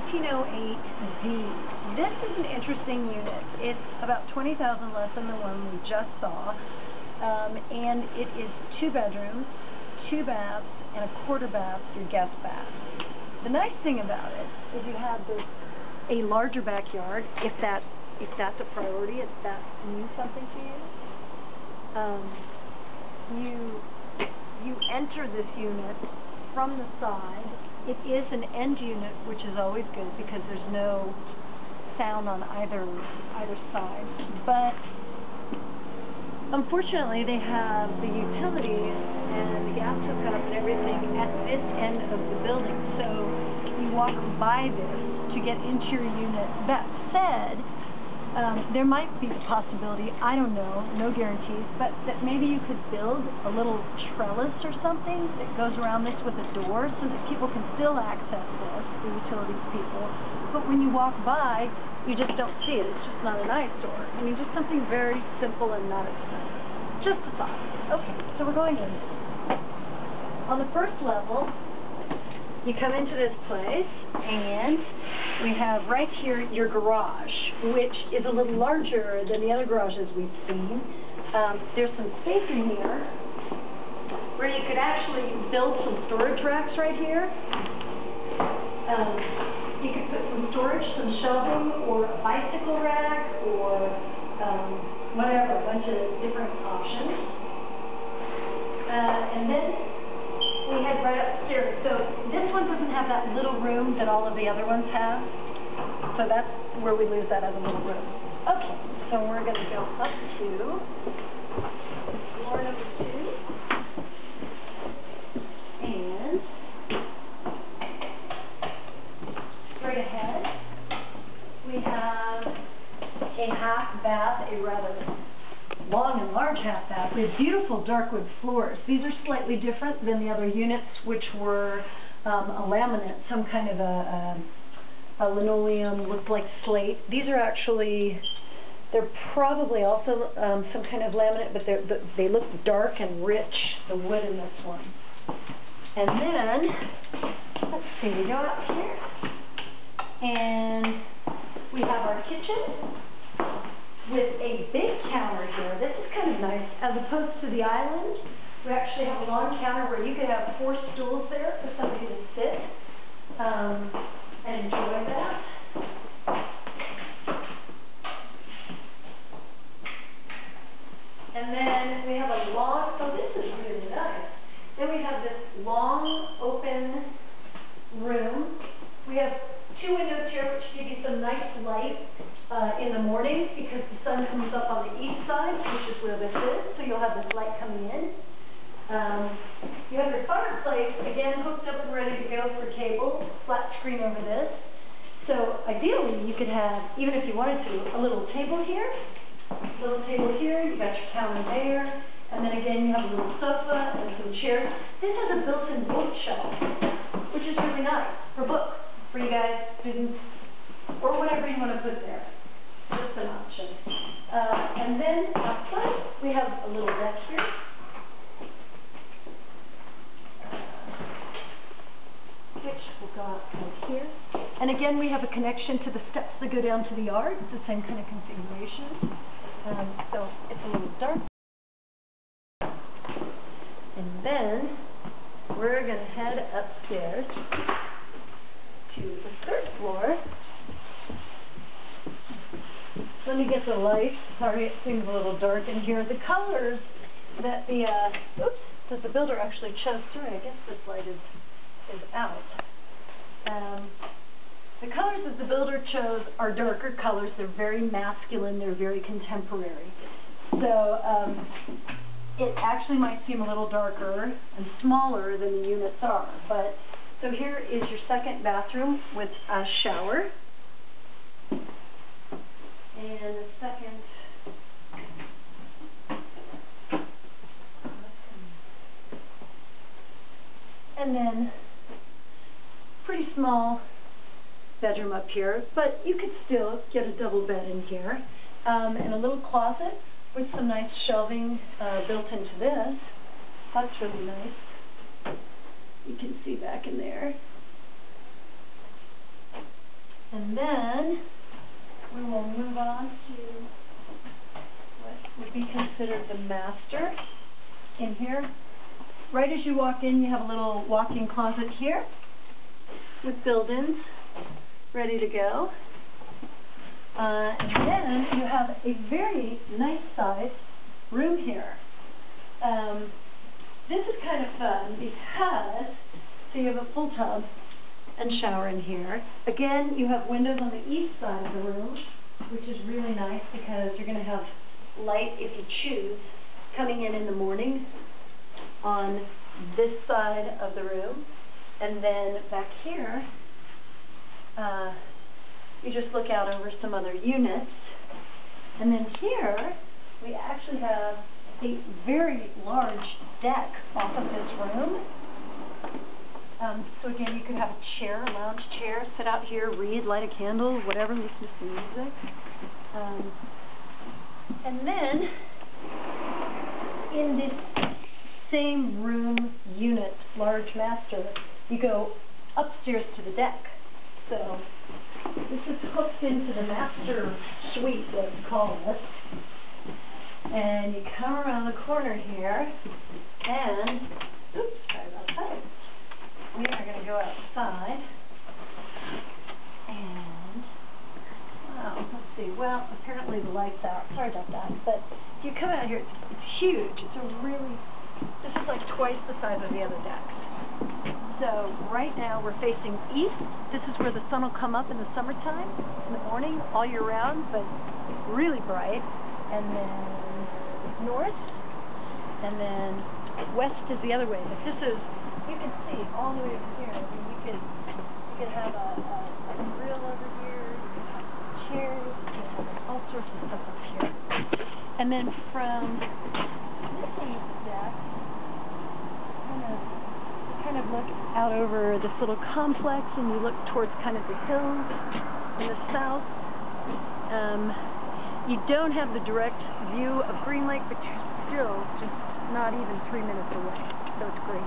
1908D. This is an interesting unit. It's about 20,000 less than the one we just saw, and it is 2 bedrooms, 2 baths, and a quarter bath, your guest bath. The nice thing about it is you have a larger backyard, if that's a priority, if that means something to you. You enter this unit from the side. It is an end unit, which is always good because there's no sound on either side. But unfortunately, they have the utilities and the gas hookup and everything at this end of the building. So you walk by this to get into your unit. That said, there might be the possibility, I don't know, no guarantees, but that maybe you could build a little trellis or something that goes around this with a door so that people can still access this, the utilities people. But when you walk by, you just don't see it. It's just not an eyesore. I mean, just something very simple and not expensive. Just a thought. Okay, so we're going in. On the first level, you come into this place, and we have right here your garage, which is a little larger than the other garages we've seen. There's some space in here where you could actually build some storage racks right here. You could put some storage, some shelving, or a bicycle rack, or whatever, a bunch of different options. And then we head right upstairs. So this one doesn't have that little room that all of the other ones have. So that's where we lose that as a little room. Okay, so we're going to go up to floor number 2. And straight ahead, we have a half bath, a rather long and large half bath with beautiful dark wood floors. These are slightly different than the other units, which were a laminate, some kind of a linoleum, looked like slate. These are actually, they're probably also some kind of laminate, but they look dark and rich, the wood in this one. And then, let's see, we go out here, and we have our kitchen with a big counter here. This is kind of nice. As opposed to the island, we actually have a long counter where you could have 4 stools there for somebody to sit and enjoy that. And then we have a long, so this is really nice. Then we have this long, open room. We have 2 windows here which give you some nice light in the morning because the sun comes up on the east side, which is where this is, so you'll have this light coming in. You have your fireplace, again, hooked up and ready to go for cable, flat screen over this. So ideally, you could have, even if you wanted to, a little table here, you got your counter there, and then again you have a little sofa and some chairs. This has a built-in bookshelf, which is really nice for books, for you guys, students, or whatever you want to put there. Just an option. And then outside, we have a little deck here. Which will go out right here. And again, we have a connection to the steps that go down to the yard. It's the same kind of configuration. So it's a little dark. And then we're going to head upstairs to the 3rd floor. Let me get the light. Sorry, it seems a little dark in here. The colors that the builder actually chose. Sorry, I guess this light is out. The colors that the builder chose are darker colors. They're very masculine. They're very contemporary. So it actually might seem a little darker and smaller than the units are. But so here is your 2nd bathroom with a shower. And the 2nd, and then pretty small bedroom up here, but you could still get a double bed in here, and a little closet with some nice shelving built into this. That's really nice. You can see back in there. And then we will move on to what would be considered the master in here. Right as you walk in, you have a little walk-in closet here with built-ins ready to go. And then you have a very nice sized room here. This is kind of fun because, so you have a full tub and shower in here. Again, you have windows on the east side of the room, which is really nice because you're going to have light, if you choose, coming in the morning on this side of the room. And then back here, you just look out over some other units. And then here, we actually have a very large deck off of this room. So again, you could have a chair, a lounge chair, sit out here, read, light a candle, whatever, listen to some music. And then, in this same room unit, large master, you go upstairs to the deck. So this is hooked into the master suite, let's call it. And you come around the corner here, and, oops, sorry about that. We are going to go outside, and, wow, let's see, well, apparently the light's out, sorry about that, but if you come out here, it's huge, it's a really, this is like twice the size of the other decks. So, right now we're facing east. This is where the sun will come up in the summertime, in the morning, all year round, but really bright. And then north, and then west is the other way. But this is, you can see all the way over here. I mean, you could have a grill over here, you could have chairs, you could have all sorts of stuff up here. And then from this end of the deck, kind of look out over this little complex, and you look towards kind of the hills in the south. You don't have the direct view of Green Lake, but you're still just not even 3 minutes away, so it's great.